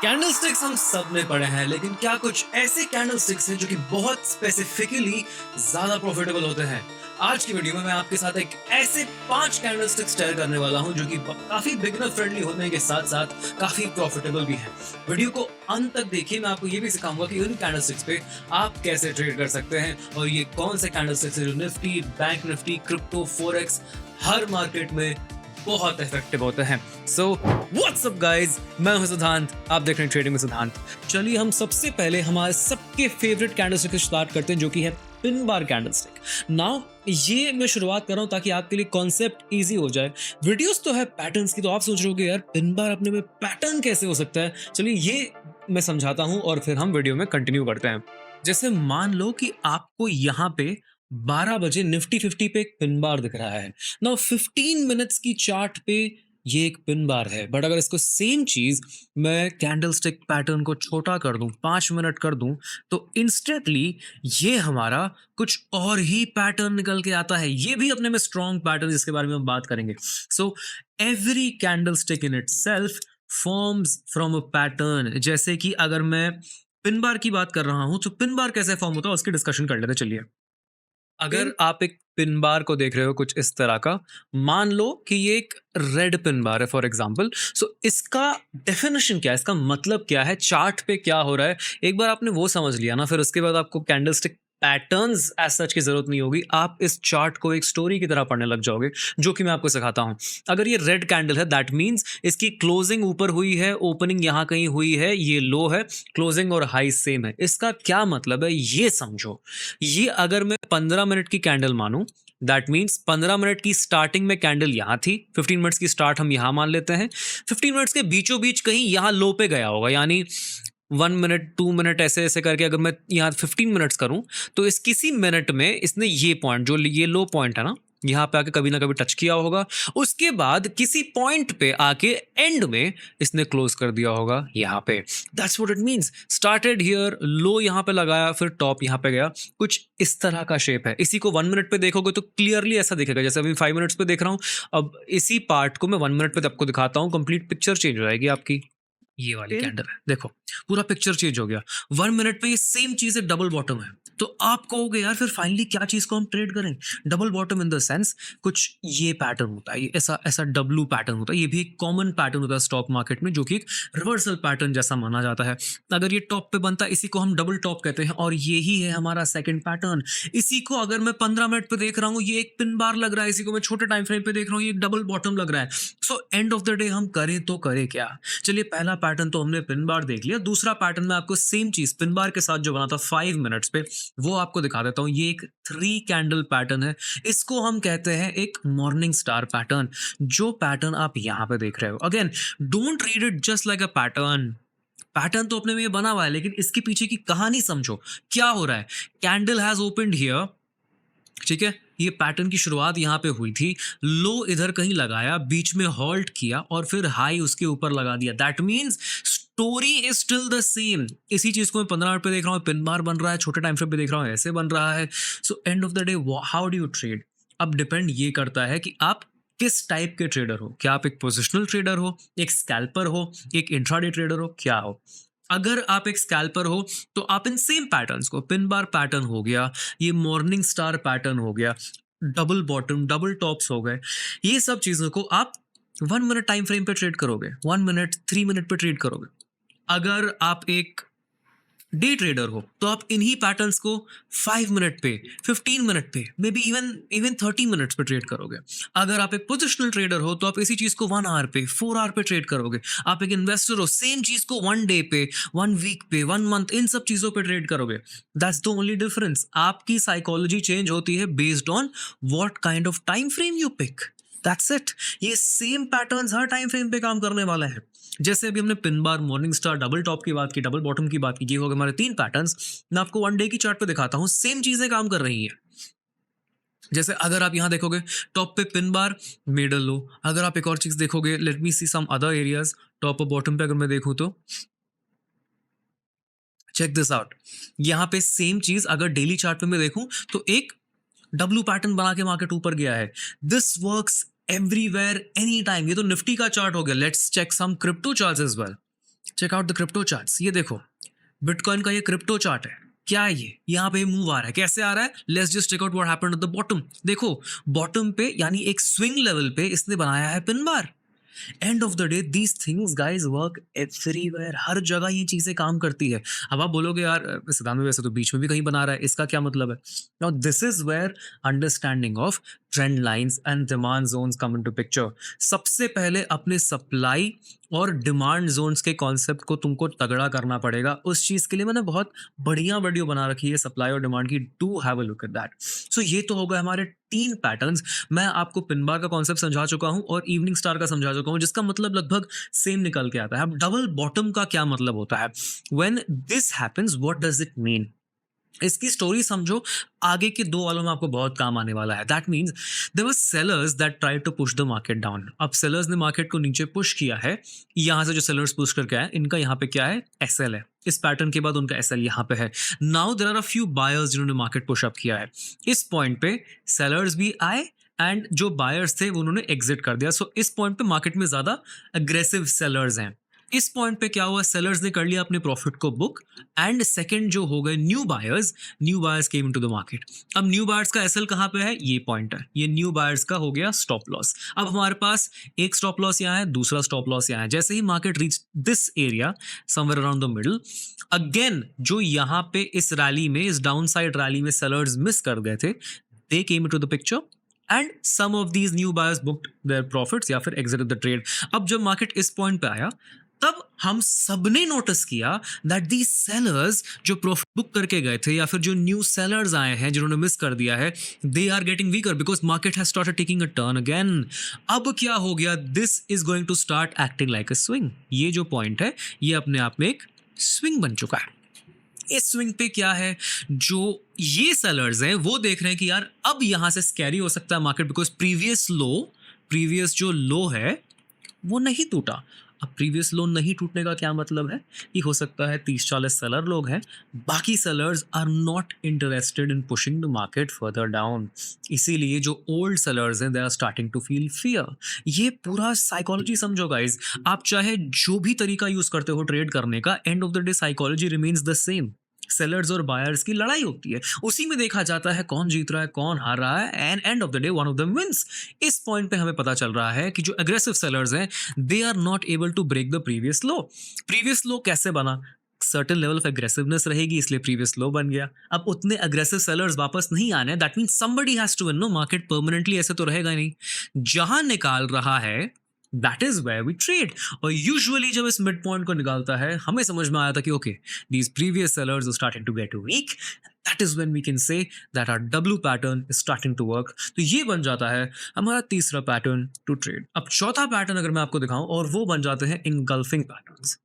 Candlesticks हम सब ने पढ़े हैं, लेकिन क्या कुछ ऐसे कैंडलस्टिक्स हैं जो कि बहुत स्पेसिफिकली ज्यादा प्रॉफिटेबल होते हैं? आज की वीडियो में मैं आपके साथ एक ऐसे 5 कैंडलस्टिक्स शेयर करने वाला हूं जो कि काफी बिगिनर फ्रेंडली होने के साथ साथ काफी प्रॉफिटेबल भी हैं। वीडियो को अंत तक देखिए, मैं आपको ये भी सिखाऊंगा कि उन कैंडलस्टिक्स पे आप कैसे ट्रेड कर सकते हैं और ये कौन से कैंडलस्टिक्स हैं जो Nifty, bank Nifty, crypto, forex हर मार्केट में बहुत इफेक्टिव होते हैं। सो व्हाट्स अप गाइस, मैं हूं सिद्धांत, आप देख रहे हैं ट्रेडिंग में सिद्धांत। चलिए हम सबसे पहले हमारे सबके फेवरेट कैंडलस्टिक से स्टार्ट करते हैं, जो कि है पिन बार कैंडलस्टिक। नाउ ये मैं शुरुआत कर रहा हूं ताकि आपके लिए कॉन्सेप्ट इजी हो जाए। वीडियोस तो है पैटर्न्स की, तो आप सोच रहे होगे यार पिन बार अपने में पैटर्न कैसे हो सकता है। चलिए ये मैं समझाता हूं और फिर हम वीडियो में कंटिन्यू करते हैं। जैसे मान लो कि आपको यहाँ पे 12 बजे निफ्टी 50 पे एक पिन बार दिख रहा है। नाउ 15 मिनट्स की चार्ट पे ये एक पिन बार है, बट अगर इसको सेम चीज मैं कैंडलस्टिक पैटर्न को छोटा कर दूं, 5 मिनट कर दूं, तो इंस्टेंटली ये हमारा कुछ और ही पैटर्न निकल के आता है। ये भी अपने में स्ट्रॉन्ग पैटर्न, जिसके बारे में हम बात करेंगे। So every candlestick in itself forms from a pattern. जैसे कि अगर मैं पिन बार की बात कर रहा हूं, तो पिन बार कैसे फॉर्म होता है उसकी डिस्कशन कर लेते हैं। चलिए, अगर आप एक पिन बार को देख रहे हो कुछ इस तरह का, मान लो कि ये एक रेड पिन बार है फॉर एग्जांपल। सो इसका डेफिनेशन क्या है, इसका मतलब क्या है, चार्ट पे क्या हो रहा है, एक बार आपने वो समझ लिया ना, फिर उसके बाद आपको कैंडलस्टिक पैटर्न्स एज सच की जरूरत नहीं होगी। आप इस चार्ट को एक स्टोरी की तरह पढ़ने लग जाओगे, जो कि मैं आपको सिखाता हूं। अगर ये रेड कैंडल है, दैट मींस इसकी क्लोजिंग ऊपर हुई है, ओपनिंग यहां कहीं हुई है, ये लो है, क्लोजिंग और हाई सेम है। इसका क्या मतलब है ये समझो। ये अगर मैं 15 मिनट की कैंडल मानूं, दैट मीन्स 15 मिनट की स्टार्टिंग में कैंडल यहां थी, 15 मिनट्स की स्टार्ट हम यहां मान लेते हैं, 15 मिनट्स के बीचों बीच कहीं यहां लो पे गया होगा, यानी 1 मिनट 2 मिनट ऐसे ऐसे करके अगर मैं यहाँ 15 मिनट्स करूं, तो इस किसी मिनट में इसने ये पॉइंट, जो ये लो पॉइंट है ना, यहाँ पे आके कभी ना कभी टच किया होगा। उसके बाद किसी पॉइंट पे आके एंड में इसने क्लोज कर दिया होगा यहाँ पे। That's what it means. Started here, लो यहाँ पे लगाया, फिर टॉप यहाँ पे गया। कुछ इस तरह का शेप है। इसी को 1 मिनट पे देखोगे तो क्लियरली ऐसा दिखेगा, जैसे अभी 5 मिनट्स पे देख रहा हूँ। अब इसी पार्ट को मैं 1 मिनट पे आपको दिखाता हूँ, कंप्लीट पिक्चर चेंज हो जाएगी आपकी। ये वाली कैंडल है, देखो पूरा पिक्चर चेंज हो गया। 1 मिनट पे ये सेम चीज है, डबल बॉटम है। तो आप कहोगे यार फिर फाइनली क्या चीज को हम ट्रेड करें? Double bottom in the sense कुछ ये पैटर्न होता है, ये ऐसा ऐसा डब्लू पैटर्न होता है। ये भी एक कॉमन पैटर्न होता है स्टॉक मार्केट में, जो कि एक रिवर्सल पैटर्न जैसा माना जाता है। अगर ये टॉप पे बनता है, इसी को हम डबल टॉप कहते हैं, और यही है हमारा सेकंड पैटर्न। इसी को अगर मैं 15 मिनट पे देख रहा हूँ, ये एक पिन बार लग रहा है। इसी को मैं छोटे टाइम फ्रेम पे देख रहा हूँ, ये एक डबल बॉटम लग रहा है। So and of the day हम करें तो करें क्या? चलिए, पहला पैटर्न तो हमने पिन बार देख लिया। दूसरा पैटर्न में आपको सेम चीज पिन बार के साथ जो बना था 5 मिनट्स पे, वो आपको दिखा देता हूं। ये एक 3 कैंडल पैटर्न है। इसको हम कहते हैं एक मॉर्निंग स्टार पैटर्न। जो पैटर्न आप यहां पे देख रहे हो, again don't read it just like a pattern. Pattern तो अपने में ये बना हुआ है, लेकिन इसके पीछे की कहानी समझो। क्या हो रहा है? कैंडल हैज ओपनड हियर, ठीक है, ये पैटर्न की शुरुआत यहां पे हुई थी, लो इधर कहीं लगाया, बीच में हॉल्ट किया और फिर हाई उसके ऊपर लगा दिया। That means story is still the same. इसी चीज को मैं 15 मिनट पे देख रहा हूं, पिन बार बन रहा है, छोटे टाइम फ्रेम पे देख रहा हूं, ऐसे बन रहा है। So and of the day how do you trade? अब डिपेंड ये करता है कि आप किस टाइप के ट्रेडर हो। क्या आप एक पोजिशनल ट्रेडर हो, एक स्कैल्पर हो, एक इंट्राडे ट्रेडर हो, क्या हो? अगर आप एक स्कैल्पर हो तो आप इन सेम पैटर्न्स को, पिन बार पैटर्न हो गया, ये मॉर्निंग स्टार पैटर्न हो गया, डबल बॉटम, डबल टॉप्स हो गए, ये सब चीजों को आप 1 मिनट टाइम फ्रेम पे ट्रेड करोगे, 1 मिनट 3 मिनट पे ट्रेड करोगे। अगर आप एक डे ट्रेडर हो तो आप इन्हीं पैटर्न्स को 5 मिनट पे, 15 मिनट पे, may be even even 30 minutes पे ट्रेड करोगे। अगर आप एक पोजिशनल ट्रेडर हो तो आप इसी चीज को 1 आवर पे, 4 आवर पे ट्रेड करोगे। आप एक इन्वेस्टर हो, सेम चीज को 1 डे पे, 1 वीक पे, 1 मंथ, इन सब चीजों पे ट्रेड करोगे। That's the only difference. आपकी साइकोलॉजी चेंज होती है based on what kind of time frame you pick. That's it. ये सेम पैटर्न्स हर टाइम फ्रेम पे काम करने वाला है। जैसे अभी हमने pin bar, morning star, double top की बात की, डबल बॉटम की बात की, ये हो गए हमारे 3 पैटर्न्स। मैं आपको 1 डे की चार्ट पे दिखाता हूं, सेम चीजें काम कर रही हैं। जैसे अगर आप यहां देखोगे, टॉप पे पिन बार, मिडल लो। अगर आप एक और चीज देखोगे, लेट मी सी सम अदर एरियाज। टॉप और बॉटम पे अगर मैं देखूं तो चेक दिस आउट। यहां पे सेम चीज अगर डेली चार्ट पे मैं देखूं तो एक डब्लू पैटर्न बना के मार्केट ऊपर गया है। This works everywhere, any time. ये तो निफ्टी का चार्ट हो गया। Let's check some crypto charts as well. Check out the crypto charts. ये देखो, बिटकॉइन का ये क्रिप्टो चार्ट है। क्या है ये? यहाँ पे मूव आ रहा है। कैसे आ रहा है? Let's just check out what happened at the bottom. देखो, बॉटम पे यानी एक स्विंग लेवल पे इसने बनाया है pin bar. End of the day these things guys work everywhere. हर जगह ये चीजें काम करती है। अब आप बोलोगे यार सिद्धांत में वैसे तो बीच में भी कहीं बना रहा है, इसका क्या मतलब है? Now this is where understanding of trend lines and demand zones come into picture. सबसे पहले अपने सप्लाई और डिमांड जोन्स के कॉन्सेप्ट को तुमको तगड़ा करना पड़ेगा। उस चीज के लिए मैंने बहुत बढ़िया वीडियो बना रखी है सप्लाई और डिमांड की। Do have a look at that. So ये तो हो गए हमारे 3 पैटर्न्स। मैं आपको पिन बार का कॉन्सेप्ट समझा चुका हूं और इवनिंग स्टार का समझा चुका हूं, जिसका मतलब लगभग सेम निकल के आता है। अब डबल बॉटम का क्या मतलब होता है? When this happens what does it mean? इसकी स्टोरी समझो, आगे के 2 वालों में आपको बहुत काम आने वाला है। That means there were sellers that try to push the market down. अब सेलर्स ने मार्केट को नीचे पुश किया है। यहां से जो सेलर्स पुश करके आए, इनका यहाँ पे क्या है? एसएल है। इस पैटर्न के बाद उनका एसएल यहाँ पे है। Now there are a few buyers जिन्होंने मार्केट पुश अप किया है। इस पॉइंट पे सेलर्स भी आए एंड जो बायर्स थे उन्होंने एग्जिट कर दिया। सो इस पॉइंट पे मार्केट में ज्यादा अग्रेसिव सेलर्स हैं। इस पॉइंट पे क्या हुआ? सेलर्स ने कर लिया अपने प्रॉफिट को बुक एंड सेकंड जो हो गए new buyers came into the market. अब न्यू बायर्स का एसएल कहां पे है? ये पॉइंट है। ये न्यू बायर्स का हो गया स्टॉप लॉस। अब हमारे पास एक स्टॉप लॉस यहाँ है, दूसरा स्टॉप लॉस यहाँ है। जैसे ही market reach this area somewhere around the middle, again जो यहाँ पे इस रैली में, इस डाउन साइड रैली में सेलर्स मिस कर गए थे, they came into the picture and some of these new buyers booked their profits या फिर एग्जिटेड द ट्रेड। अब जब मार्केट इस पॉइंट पे आया, तब हम सबने नोटिस किया दैट दी सेलर्स जो प्रॉफिट बुक करके गए थे या फिर जो न्यू सेलर्स आए हैं जिन्होंने मिस कर दिया है, they are getting weaker because market has started taking a turn again. अब क्या हो गया? This is going to start acting like a swing. ये जो पॉइंट है ये अपने आप में एक स्विंग बन चुका है। इस स्विंग पे क्या है? जो ये सेलर्स हैं वो देख रहे हैं कि यार अब यहां से स्कैरी हो सकता है मार्केट, बिकॉज प्रीवियस जो लो है वो नहीं टूटा। अब प्रीवियस लो नहीं टूटने का क्या मतलब है? कि हो सकता है 30-40 सेलर लोग हैं, बाकी sellers are not interested in pushing the market further down. इसीलिए जो ओल्ड सेलर्स हैं they are starting to feel fear. ये पूरा साइकोलॉजी समझो गाइज। आप चाहे जो भी तरीका यूज करते हो ट्रेड करने का, and of the day psychology remains the same. Sellers और बायर्स की लड़ाई होती है, उसी में देखा जाता है कौन जीत रहा है कौन हार रहा है, and end of the day one of them wins. इस पॉइंट पे हमें पता चल रहा है कि जो अग्रेसिव सेलर्स हैं they are not able to break the previous low. Previous low कैसे बना? सर्टेन लेवल ऑफ एग्रेसिवनेस रहेगी, इसलिए प्रीवियस लो बन गया। अब उतने अग्रेसिव सेलर्स वापस नहीं आने, that means somebody has to win. No, market permanently ऐसे तो रहेगा नहीं। जहां निकाल रहा है that is where we trade. और यूजुअली जब इस मिड पॉइंट को निकालता है, हमें समझ में आया था कि okay these previous sellers are starting to get weak. That is when we can say that our W pattern is starting to work. तो ये बन जाता है हमारा तीसरा पैटर्न टू ट्रेड। अब चौथा पैटर्न अगर मैं आपको दिखाऊं, और वो बन जाते हैं इंगल्फिंग पैटर्न्स।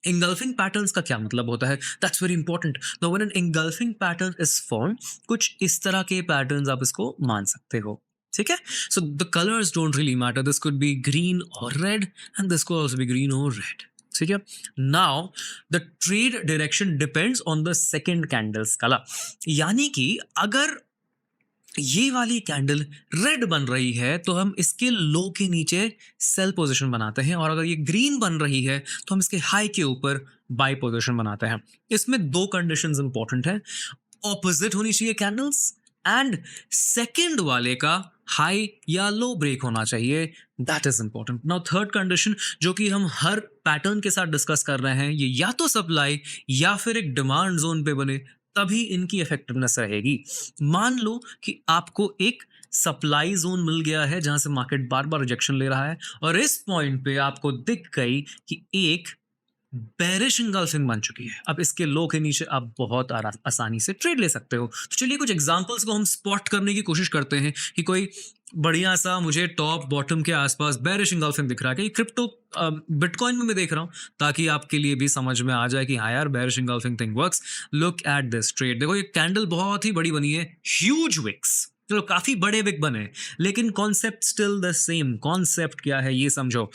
इंगल्फिंग पैटर्न्स का क्या मतलब होता है? That's very important. Now when an engulfing pattern is form, कुछ इस तरह के पैटर्न्स आप इसको मान सकते हो। ठीक है? So the colours don't really matter. This could be green और red and this could also be green और रेड। ठीक है? Now the trade direction depends on the second candles colour. यानी कि अगर ये वाली कैंडल रेड बन रही है तो हम इसके लो के नीचे सेल पोजीशन बनाते हैं, और अगर ये ग्रीन बन रही है तो हम इसके हाई के ऊपर बाय पोजीशन बनाते हैं। इसमें 2 कंडीशंस इंपॉर्टेंट हैं। ऑपोजिट होनी चाहिए कैंडल्स, एंड सेकंड वाले का हाई या लो ब्रेक होना चाहिए। That is important. Now third condition जो कि हम हर पैटर्न के साथ डिस्कस कर रहे हैं, ये या तो सप्लाई या फिर एक डिमांड जोन पे बने, तभी इनकी इफेक्टिवनेस रहेगी। मान लो कि आपको एक सप्लाई जोन मिल गया है जहां से मार्केट बार बार रिजेक्शन ले रहा है, और इस पॉइंट पे आपको दिख गई कि एक बेरिश इंगल्फिंग बन चुकी है। अब इसके लो के नीचे आप बहुत आसानी से ट्रेड ले सकते हो। तो चलिए कुछ एग्जांपल्स को हम स्पॉट करने की कोशिश करते हैं कि कोई बढ़िया सा मुझे टॉप बॉटम के आसपास बेरिश इंगल्फिंग दिख रहा है कि क्रिप्टो बिटकॉइन में मैं देख रहा हूं, ताकि आपके लिए भी समझ में आ जाए कि हाँ यार bearish engulfing thing works. Look at this trade. देखो ये कैंडल बहुत ही बड़ी बनी है, ह्यूज विक्स। चलो काफी बड़े विक बने, लेकिन concept still the same. Concept क्या है ये समझो।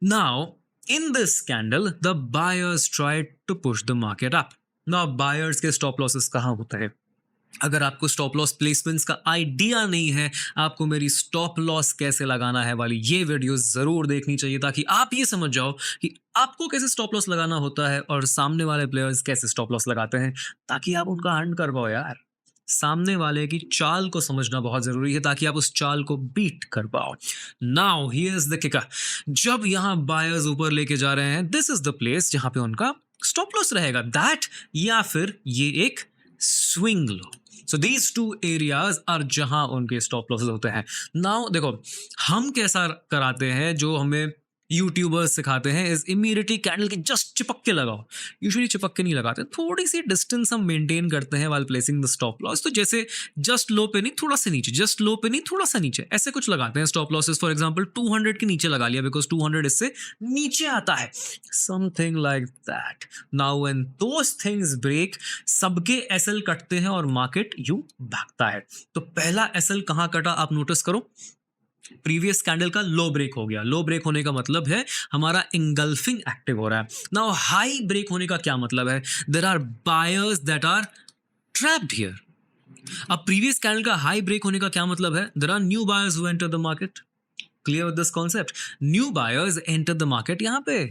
Now in this candle the buyers tried to push the market up. Now buyers के stop losses कहाँ होता है? अगर आपको स्टॉप लॉस प्लेसमेंट्स का आइडिया नहीं है, आपको मेरी स्टॉप लॉस कैसे लगाना है वाली ये वीडियो ज़रूर देखनी चाहिए, ताकि आप ये समझ जाओ कि आपको कैसे स्टॉप लॉस लगाना होता है और सामने वाले प्लेयर्स कैसे स्टॉप लॉस लगाते हैं, ताकि आप उनका हंट कर पाओ यार। सामने वाले की चाल को समझना बहुत ज़रूरी है, ताकि आप उस चाल को बीट कर पाओ। Now here is the kicker. जब यहाँ बायर्स ऊपर लेके जा रहे हैं, दिस इज द प्लेस जहाँ पे उनका स्टॉप लॉस रहेगा, दैट या फिर ये एक swing low. So these two areas are जहां उनके स्टॉप लॉसेस होते हैं। नाउ देखो, हम कैसा कराते हैं, जो हमें यूट्यूबर्स सिखाते हैं, इज इमीडिएटली कैंडल के जस्ट चिपक के लगाओ। यूजुअली चिपक के नहीं लगाते, थोड़ी सी डिस्टेंस हम मेंटेन करते हैं while placing the stop loss. तो जैसे जस्ट लो पे नहीं, थोड़ा सा नीचे, जस्ट लो पे नहीं, थोड़ा सा नीचे, ऐसे कुछ लगाते हैं स्टॉप लॉसेस। फॉर एग्जांपल 200 के नीचे लगा लिया, बिकॉज 200 इससे नीचे आता है, something like that. Now when those things break, सबके एसएल कटते हैं और मार्केट यूं भागता है। तो पहला एसएल कहां कटा, आप नोटिस करो, प्रीवियस कैंडल का लो ब्रेक हो गया। लो ब्रेक होने का मतलब है हमारा इंगल्फिंग एक्टिव हो रहा है। नाउ हाई ब्रेक होने का क्या मतलब है, there are buyers that are trapped here. अब प्रीवियस कैंडल का हाई ब्रेक होने का क्या मतलब है, there are new buyers who enter the market. Clear with this concept, new buyers enter the market यहां पे।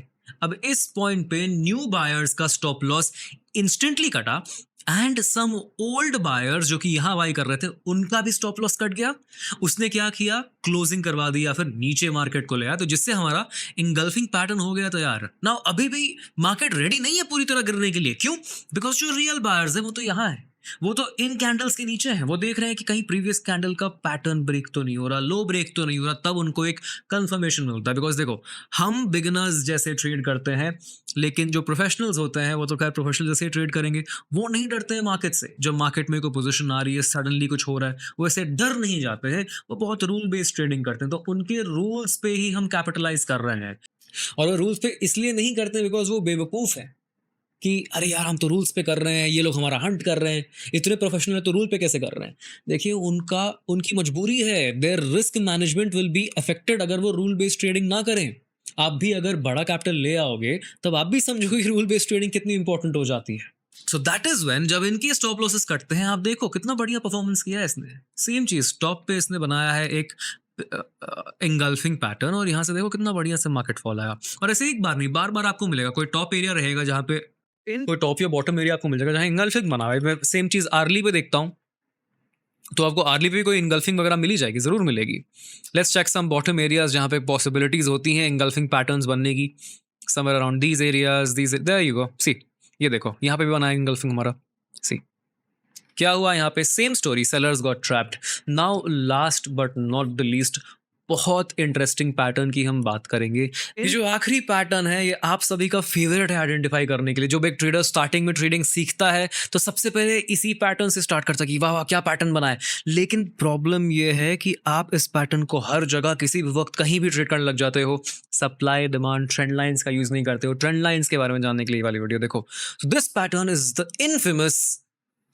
अब इस पॉइंट पे न्यू बायर्स का स्टॉप लॉस इंस्टेंटली कटा, एंड सम ओल्ड बायर्स जो कि यहां बाई कर रहे थे, उनका भी स्टॉप लॉस कट गया। उसने क्या किया, क्लोजिंग करवा दिया, फिर नीचे मार्केट को ले आया, तो जिससे हमारा इंगल्फिंग पैटर्न हो गया तैयार। नाउ अभी भी मार्केट रेडी नहीं है पूरी तरह गिरने के लिए, क्यों, बिकॉज जो रियल बायर्स है वो तो यहां है, वो तो इन कैंडल्स के नीचे हैं। वो देख रहे हैं कि कहीं प्रीवियस कैंडल का पैटर्न ब्रेक तो नहीं हो रहा, लो ब्रेक तो नहीं हो रहा, तब उनको एक कंफर्मेशन मिलता है। बिकॉज देखो, हम बिगिनर्स जैसे ट्रेड करते हैं, लेकिन जो प्रोफेशनल्स होते हैं वो तो खैर प्रोफेशनल जैसे ही ट्रेड करेंगे, वो नहीं डरते हैं मार्केट से। जब मार्केट में कोई पोजीशन आ रही है, सडनली कुछ हो रहा है, वो ऐसे डर नहीं जाते हैं, वो बहुत रूल बेस्ड ट्रेडिंग करते हैं। तो उनके रूल्स पे ही हम कैपिटलाइज कर रहे हैं, और वो रूल्स पे इसलिए नहीं करते बिकॉज वो बेवकूफ़ है कि अरे यार हम तो रूल्स पे कर रहे हैं, ये लोग हमारा हंट कर रहे हैं, इतने प्रोफेशनल है तो रूल पे कैसे कर रहे हैं। देखिए, उनकी मजबूरी है, their risk management will be affected अगर वो रूल बेस्ड ट्रेडिंग ना करें। आप भी अगर बड़ा कैपिटल ले आओगे, तब आप भी समझोगे कि रूल बेस्ड ट्रेडिंग कितनी इंपॉर्टेंट हो जाती है। सो दैट इज व्हेन, जब इनकी स्टॉप लॉसेस कटते हैं, आप देखो कितना बढ़िया परफॉर्मेंस किया है इसने। सेम चीज टॉप पे इसने बनाया है एक इंगल्फिंग पैटर्न, और यहाँ से देखो कितना बढ़िया से मार्केट फॉल आया। और ऐसे एक बार नहीं, बार बार आपको मिलेगा, कोई टॉप एरिया रहेगा जहाँ पे कोई टॉप या बॉटम एरिया आपको मिल जाएगा जहाँ इंगल्फिंग बना हुआ है। मैं सेम चीज आर्ली पे देखता हूँ, तो आपको आर्ली पे कोई इंगल्फिंग वगैरह मिली जाएगी, जरूर मिलेगी। Let's check some bottom areas जहाँ पे पॉसिबिलिटीज होती हैं इंगल्फिंग पैटर्न्स बनने की। Somewhere around these areas, these, there you go, see, ये देखो यहाँ पे भी बना है इंगल्फिंग हमारा। सी क्या हुआ यहाँ पे, same story, sellers got trapped. Now last but not the least, बहुत इंटरेस्टिंग पैटर्न की हम बात करेंगे। ये जो आखिरी पैटर्न है, ये आप सभी का फेवरेट है आइडेंटिफाई करने के लिए। जो एक ट्रेडर स्टार्टिंग में ट्रेडिंग सीखता है, तो सबसे पहले इसी पैटर्न से स्टार्ट करता है कि वाह वाह क्या पैटर्न बना है। लेकिन प्रॉब्लम ये है कि आप इस पैटर्न को हर जगह किसी भी वक्त कहीं भी ट्रेड करने लग जाते हो। सप्लाई डिमांड ट्रेंड लाइंस का यूज नहीं करते हो। ट्रेंड लाइंस के बारे में जानने के लिए वाली वीडियो देखो। This pattern is the infamous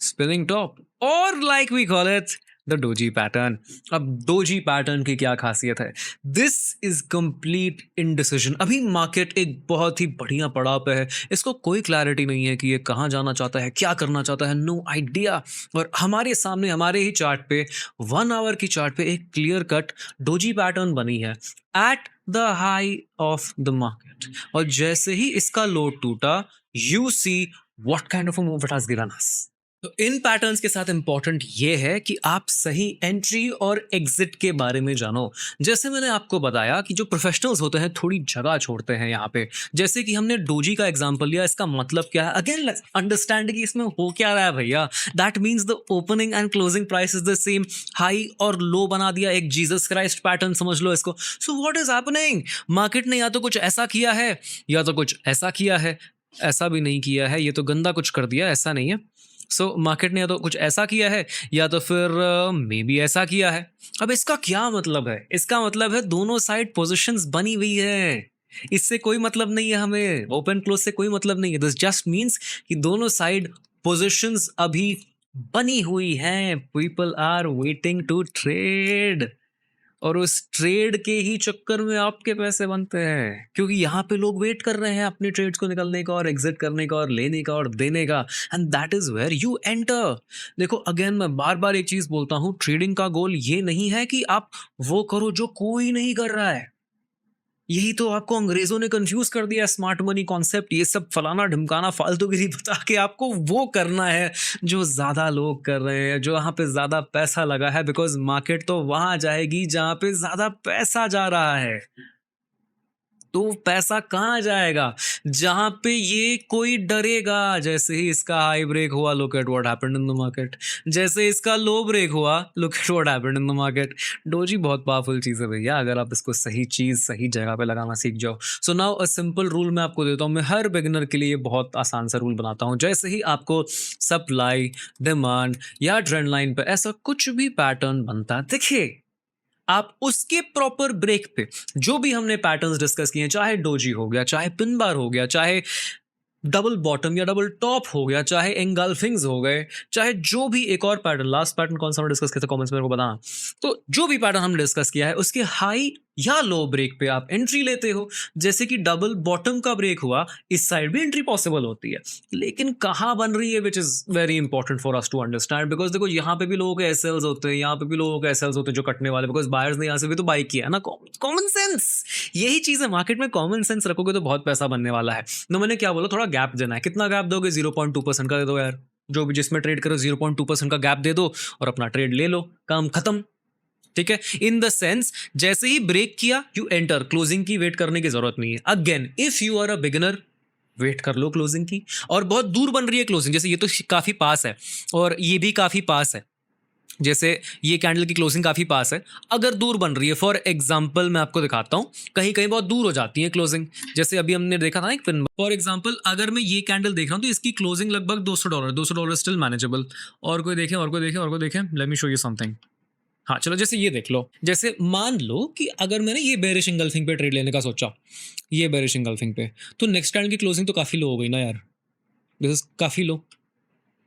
spinning top, और like we call it the doji pattern. अब डोजी पैटर्न की क्या खासियत है, दिस इज कंप्लीट इनडिसीजन। अभी मार्केट एक बहुत ही बढ़िया पड़ाव पे है, इसको कोई क्लैरिटी नहीं है कि ये कहाँ जाना चाहता है, क्या करना चाहता है, नो आइडिया। और हमारे सामने, हमारे ही चार्ट पे, 1 आवर की चार्ट पे एक क्लियर कट डोजी पैटर्न बनी है at the high of the market, और जैसे ही इसका लो टूटा, you see what kind of a move it has given us. तो इन पैटर्न्स के साथ इंपॉर्टेंट ये है कि आप सही एंट्री और एग्जिट के बारे में जानो। जैसे मैंने आपको बताया कि जो प्रोफेशनल्स होते हैं थोड़ी जगह छोड़ते हैं यहाँ पे। जैसे कि हमने डोजी का एग्जांपल लिया, इसका मतलब क्या है, अगेन लेट्स अंडरस्टैंड कि इसमें हो क्या रहा है भैया। That means the opening and closing price is the same, high और लो बना दिया, एक जीसस क्राइस्ट पैटर्न समझ लो इसको। So what is happening, market ने या तो कुछ ऐसा किया है या तो कुछ ऐसा किया है। ऐसा भी नहीं किया है, ये तो गंदा कुछ कर दिया, ऐसा नहीं है। सो मार्केट ने या तो कुछ ऐसा किया है या तो फिर मे बी ऐसा किया है। अब इसका क्या मतलब है, इसका मतलब है दोनों साइड पोजीशंस बनी हुई है। इससे कोई मतलब नहीं है हमें, ओपन क्लोज से कोई मतलब नहीं है। दिस जस्ट मीन्स कि दोनों साइड पोजीशंस अभी बनी हुई हैं, people are waiting to trade. और उस ट्रेड के ही चक्कर में आपके पैसे बनते हैं, क्योंकि यहाँ पे लोग वेट कर रहे हैं अपनी ट्रेड्स को निकलने का और एग्जिट करने का और लेने का और देने का, and that is where you enter. देखो अगेन मैं बार बार एक चीज बोलता हूँ, ट्रेडिंग का गोल ये नहीं है कि आप वो करो जो कोई नहीं कर रहा है। यही तो आपको अंग्रेजों ने कंफ्यूज कर दिया, स्मार्ट मनी कॉन्सेप्ट, ये सब फलाना ढिमकाना फालतूगिरी बता के आपको वो करना है जो ज्यादा लोग कर रहे हैं, जो वहां पे ज्यादा पैसा लगा है, बिकॉज मार्केट तो वहां जाएगी जहां पे ज्यादा पैसा जा रहा है। तो पैसा कहाँ जाएगा? जहां पे ये कोई डरेगा। जैसे ही इसका हाई ब्रेक हुआ, look at what happened in the market. जैसे इसका लो ब्रेक हुआ, look at what happened in the market. Doji बहुत पावरफुल चीज है भैया, अगर आप इसको सही चीज सही जगह पे लगाना सीख जाओ। So now a simple rule मैं आपको देता हूँ, मैं हर बिगिनर के लिए बहुत आसान सा रूल बनाता हूँ। जैसे ही आपको सप्लाई, डिमांड या ट्रेंड लाइन पे ऐसा कुछ भी पैटर्न बनता दिखे, आप उसके प्रॉपर ब्रेक पे जो भी हमने पैटर्न्स डिस्कस किए हैं, चाहे डोजी हो गया, चाहे पिन बार हो गया, चाहे डबल बॉटम या डबल टॉप हो गया, चाहे एंगल्फिंग्स हो गए, चाहे जो भी एक और पैटर्न, लास्ट पैटर्न कौन सा हमने डिस्कस किया था कमेंट्स में मेरे को बताना। तो जो भी पैटर्न हमने डिस्कस किया है उसके हाई या लो ब्रेक पे आप एंट्री लेते हो। जैसे कि डबल बॉटम का ब्रेक हुआ, इस साइड भी एंट्री पॉसिबल होती है, लेकिन कहाँ बन रही है, which is very important for us to understand. Because देखो यहाँ पे भी लोगों के एसएल्स होते हैं, यहाँ पे भी लोगों के एसएल्स होते हैं जो कटने वाले, बिकॉज बायर्स ने यहाँ से भी तो बाई किया है ना। कॉमन सेंस, यही चीज है मार्केट में, कॉमन सेंस रखोगे तो बहुत पैसा बनने वाला है। तो मैंने क्या बोला, थोड़ा गैप देना है। कितना गैप दोगे? 0.2% का दे दो यार, जो भी जिसमें ट्रेड करो 0.2% का गैप दे दो और अपना ट्रेड ले लो, काम खत्म। ठीक है, इन द सेंस जैसे ही ब्रेक किया यू एंटर, क्लोजिंग की वेट करने की जरूरत नहीं है। Again if you are a beginner, wait कर लो क्लोजिंग की। और बहुत दूर बन रही है क्लोजिंग, जैसे ये तो काफी पास है और ये भी काफी पास है, जैसे ये कैंडल की क्लोजिंग काफी पास है, अगर दूर बन रही है, फॉर एग्जांपल मैं आपको दिखाता हूं, कहीं कहीं बहुत दूर हो जाती है क्लोजिंग। जैसे अभी हमने देखा था एक पिन, फॉर एग्जांपल अगर मैं ये कैंडल देख रहा हूं तो इसकी क्लोजिंग लगभग $200, $200 स्टिल मैनेजेबल। और कोई देखें, और कोई देखें, और कोई देखें, let me show you something. हाँ चलो, जैसे ये देख लो, जैसे मान लो कि अगर मैंने ये बेरिश इंगल्फिंग पे ट्रेड लेने का सोचा, ये बेरिश इंगल्फिंग पे, तो नेक्स्ट कैंडल की क्लोजिंग तो काफी लो हो गई ना यार, दिस इज काफी लो।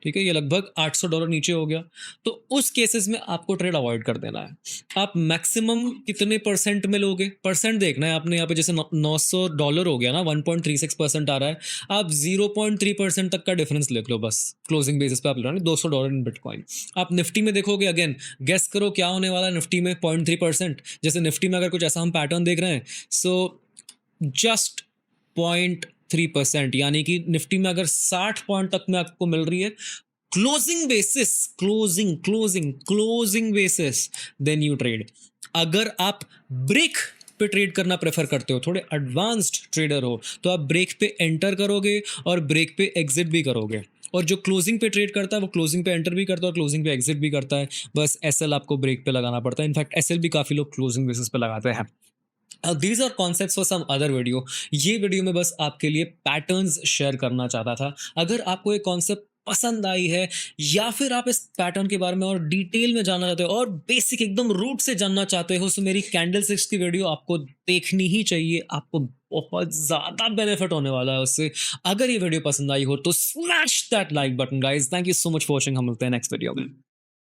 ठीक है, ये लगभग $800 नीचे हो गया। तो उस केसेस में आपको ट्रेड अवॉइड कर देना है। आप मैक्सिमम कितने परसेंट में लोगे? परसेंट देखना है आपने, यहाँ पे जैसे $900 हो गया ना, 1.36% आ रहा है। आप 0.3% तक का डिफरेंस लिख लो बस, क्लोजिंग बेसिस पे आप ले रहे हो $200 इन बिटकॉइन। आप निफ्टी में देखोगे, अगेन गेस करो क्या होने वाला है निफ्टी में, 0.3%। जैसे निफ्टी में अगर कुछ ऐसा हम पैटर्न देख रहे हैं, सो जस्ट 0.3%, यानी कि निफ्टी में अगर 60 पॉइंट तक में आपको मिल रही है closing basis, closing basis, then you trade. अगर आप ब्रेक पे ट्रेड करना प्रेफर करते हो, थोड़े एडवांस्ड ट्रेडर हो, तो आप ब्रेक पे एंटर करोगे और ब्रेक पे एग्जिट भी करोगे। और जो क्लोजिंग पे ट्रेड करता है वो क्लोजिंग पे एंटर भी करता है और क्लोजिंग पे एग्जिट भी करता है। बस एसएल आपको ब्रेक पे लगाना पड़ता है। इनफैक्ट एसएल भी काफी लोग क्लोजिंग बेसिस पे लगाते हैं। These are concepts for some other video. ये वीडियो में बस आपके लिए पैटर्न्स शेयर करना चाहता था। अगर आपको ये कॉन्सेप्ट पसंद आई है या फिर आप इस पैटर्न के बारे में और डिटेल में जानना चाहते हो और बेसिक एकदम रूट से जानना चाहते हो, तो मेरी कैंडल स्टिक्स की वीडियो आपको देखनी ही चाहिए। आपको बहुत ज्यादा बेनिफिट होने वाला है उससे। अगर ये वीडियो पसंद आई हो तो smash that like button guys. Thank you so much for watching. हम मिलते हैं नेक्स्ट वीडियो में।